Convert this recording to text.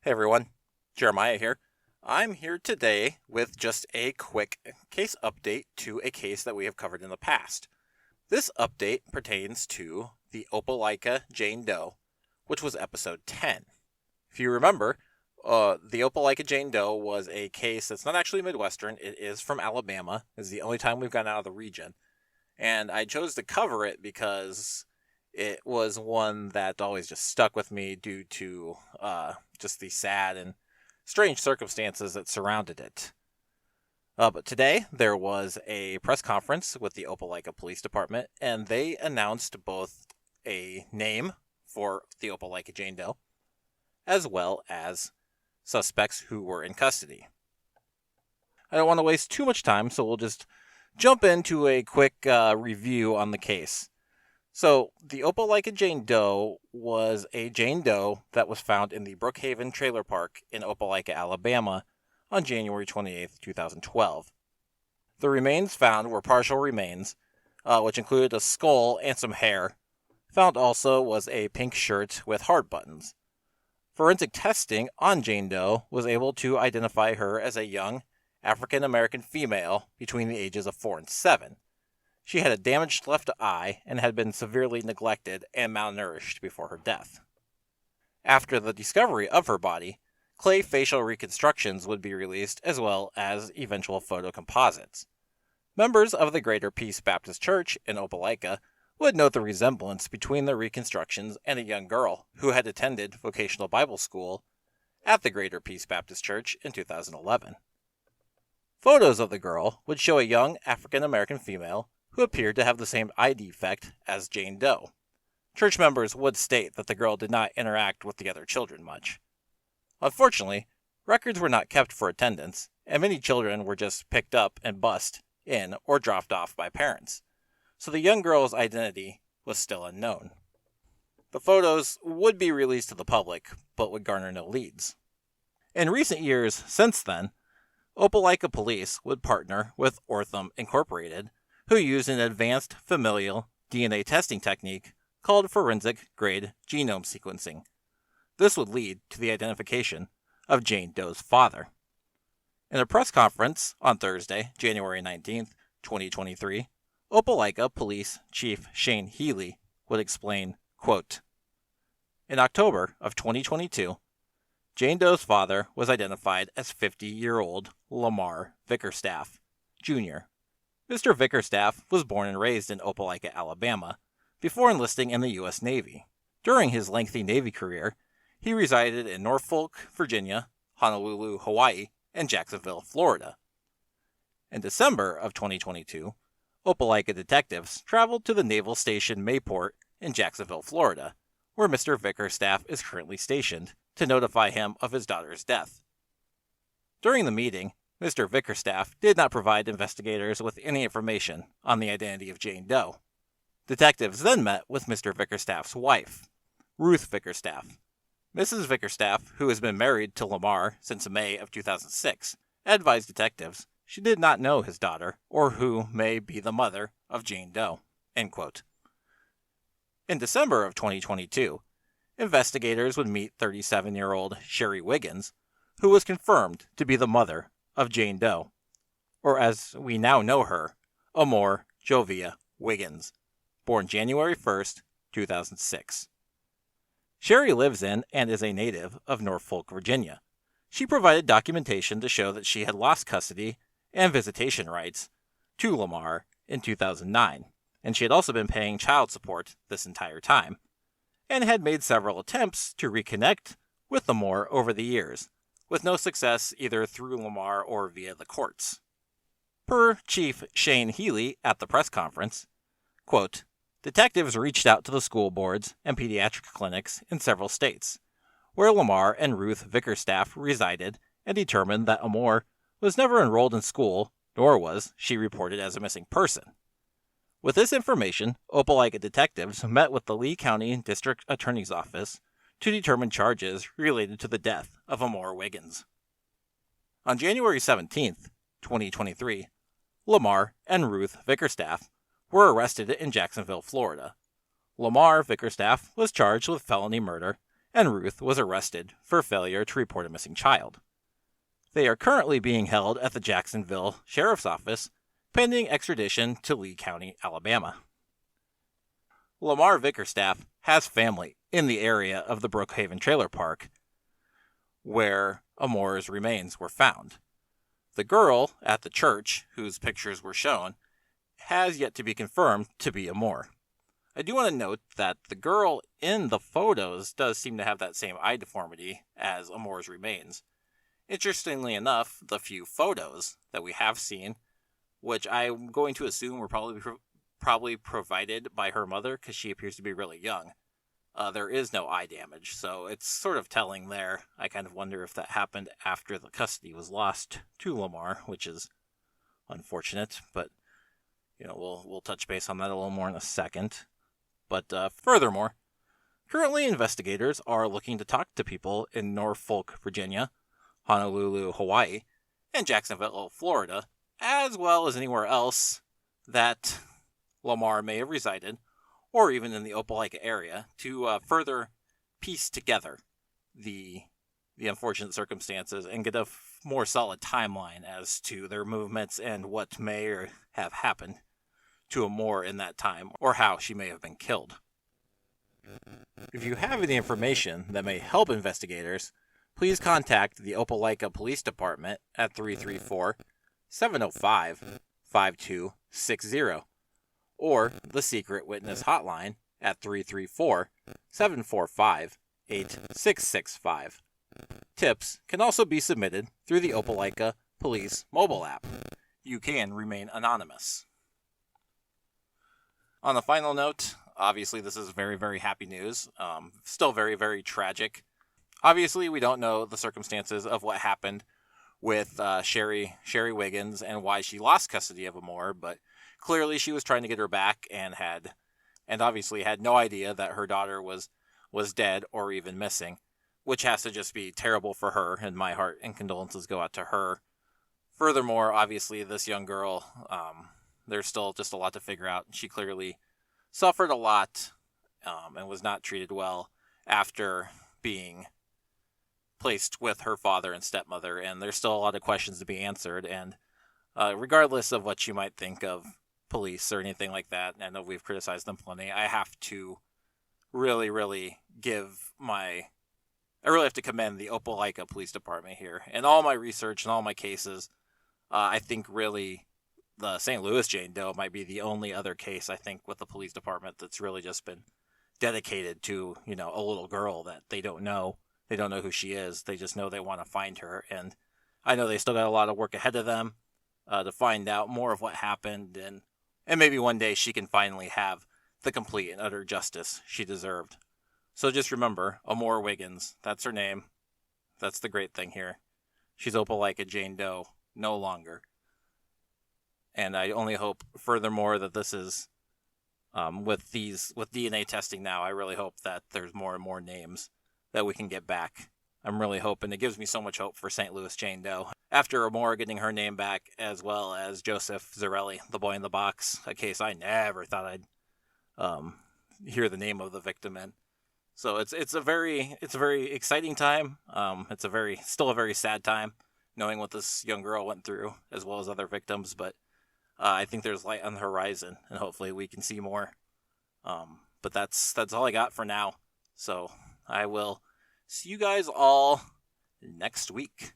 Hey everyone, Jeremiah here. I'm here today with just a quick case update to a case that we have covered in the past. This update pertains to the Opelika Jane Doe, which was episode 10. If you remember, the Opelika Jane Doe was a case that's not actually Midwestern, it is from Alabama. It's the only time we've gotten out of the region. And I chose to cover it because it was one that always just stuck with me due to just the sad and strange circumstances that surrounded it. But today, there was a press conference with the Opelika Police Department, and they announced both a name for the Opelika Jane Doe, as well as suspects who were in custody. I don't want to waste too much time, so we'll just jump into a quick review on the case. So, the Opelika Jane Doe was a Jane Doe that was found in the Brookhaven Trailer Park in Opelika, Alabama on January 28, 2012. The remains found were partial remains, which included a skull and some hair. Found also was a pink shirt with heart buttons. Forensic testing on Jane Doe was able to identify her as a young African American female between the ages of 4 and 7. She had a damaged left eye and had been severely neglected and malnourished before her death. After the discovery of her body, clay facial reconstructions would be released as well as eventual photo composites. Members of the Greater Peace Baptist Church in Opelika would note the resemblance between the reconstructions and a young girl who had attended vocational Bible school at the Greater Peace Baptist Church in 2011. Photos of the girl would show a young African American female who appeared to have the same eye defect as Jane Doe. Church members would state that the girl did not interact with the other children much. Unfortunately, records were not kept for attendance, and many children were just picked up and bussed in or dropped off by parents, so the young girl's identity was still unknown. The photos would be released to the public, but would garner no leads. In recent years since then, Opelika Police would partner with Ortham Incorporated, who used an advanced familial DNA testing technique called forensic grade genome sequencing. This would lead to the identification of Jane Doe's father. In a press conference on Thursday, January 19, 2023, Opelika Police Chief Shane Healy would explain, quote, "In October of 2022, Jane Doe's father was identified as 50-year-old Lamar Vickerstaff, Jr. Mr. Vickerstaff was born and raised in Opelika, Alabama, before enlisting in the U.S. Navy. During his lengthy Navy career, he resided in Norfolk, Virginia, Honolulu, Hawaii, and Jacksonville, Florida. In December of 2022, Opelika detectives traveled to the Naval Station Mayport in Jacksonville, Florida, where Mr. Vickerstaff is currently stationed, to notify him of his daughter's death. During the meeting, Mr. Vickerstaff did not provide investigators with any information on the identity of Jane Doe. Detectives then met with Mr. Vickerstaff's wife, Ruth Vickerstaff. Mrs. Vickerstaff, who has been married to Lamar since May of 2006, advised detectives she did not know his daughter or who may be the mother of Jane Doe." End quote. In December of 2022, investigators would meet 37-year-old Sherry Wiggins, who was confirmed to be the mother of Jane Doe, or as we now know her, Amore Jovia Wiggins, born January 1st, 2006. Sherry lives in and is a native of Norfolk, Virginia. She provided documentation to show that she had lost custody and visitation rights to Lamar in 2009, and she had also been paying child support this entire time, and had made several attempts to reconnect with Amore over the years, with no success either through Lamar or via the courts. Per Chief Shane Healy at the press conference, quote, "Detectives reached out to the school boards and pediatric clinics in several states, where Lamar and Ruth Vickerstaff resided, and determined that Amore was never enrolled in school, nor was she reported as a missing person. With this information, Opelika detectives met with the Lee County District Attorney's Office to determine charges related to the death of Amore Wiggins. On January 17, 2023, Lamar and Ruth Vickerstaff were arrested in Jacksonville, Florida. Lamar Vickerstaff was charged with felony murder, and Ruth was arrested for failure to report a missing child. They are currently being held at the Jacksonville Sheriff's Office, pending extradition to Lee County, Alabama. Lamar Vickerstaff has family in the area of the Brookhaven Trailer Park, where Amore's remains were found. The girl at the church, whose pictures were shown, has yet to be confirmed to be Amore. I do want to note that the girl in the photos does seem to have that same eye deformity as Amore's remains. Interestingly enough, the few photos that we have seen, which I'm going to assume were probably provided by her mother because she appears to be really young, there is no eye damage, so it's sort of telling there. I kind of wonder if that happened after the custody was lost to Lamar, which is unfortunate, but we'll touch base on that a little more in a second. But furthermore, currently investigators are looking to talk to people in Norfolk, Virginia, Honolulu, Hawaii, and Jacksonville, Florida, as well as anywhere else that Lamar may have resided, or even in the Opelika area, to further piece together the unfortunate circumstances and get a more solid timeline as to their movements and what may have happened to Amore in that time, or how she may have been killed. If you have any information that may help investigators, please contact the Opelika Police Department at 334-705-5260, or the Secret Witness Hotline at 334-745-8665. Tips can also be submitted through the Opelika Police mobile app. You can remain anonymous. On a final note, obviously this is very, very happy news. Still very, very tragic. Obviously, we don't know the circumstances of what happened with Sherry Wiggins and why she lost custody of Amore, but clearly she was trying to get her back and obviously had no idea that her daughter was dead or even missing, which has to just be terrible for her, and my heart and condolences go out to her. Furthermore, obviously, this young girl, there's still just a lot to figure out. She clearly suffered a lot and was not treated well after being placed with her father and stepmother, and there's still a lot of questions to be answered. And regardless of what you might think of police or anything like that, I know we've criticized them plenty, I have to really, really I really have to commend the Opelika Police Department here. In all my research and all my cases, I think really the St. Louis Jane Doe might be the only other case, I think, with the police department that's really just been dedicated to, a little girl that they don't know. They don't know who she is. They just know they want to find her. And I know they still got a lot of work ahead of them to find out more of what happened. And maybe one day she can finally have the complete and utter justice she deserved. So just remember, Amore Wiggins, that's her name. That's the great thing here. She's Opelika Jane Doe, no longer. And I only hope, furthermore, that this is, with DNA testing now, I really hope that there's more and more names that we can get back. I'm really hoping. It gives me so much hope for St. Louis Jane Doe. After Amore getting her name back, as well as Joseph Zarelli, the boy in the box, a case I never thought I'd hear the name of the victim in. So it's a very exciting time. It's still a very sad time, knowing what this young girl went through, as well as other victims. But I think there's light on the horizon, and hopefully we can see more. But that's all I got for now. So I will see you guys all next week.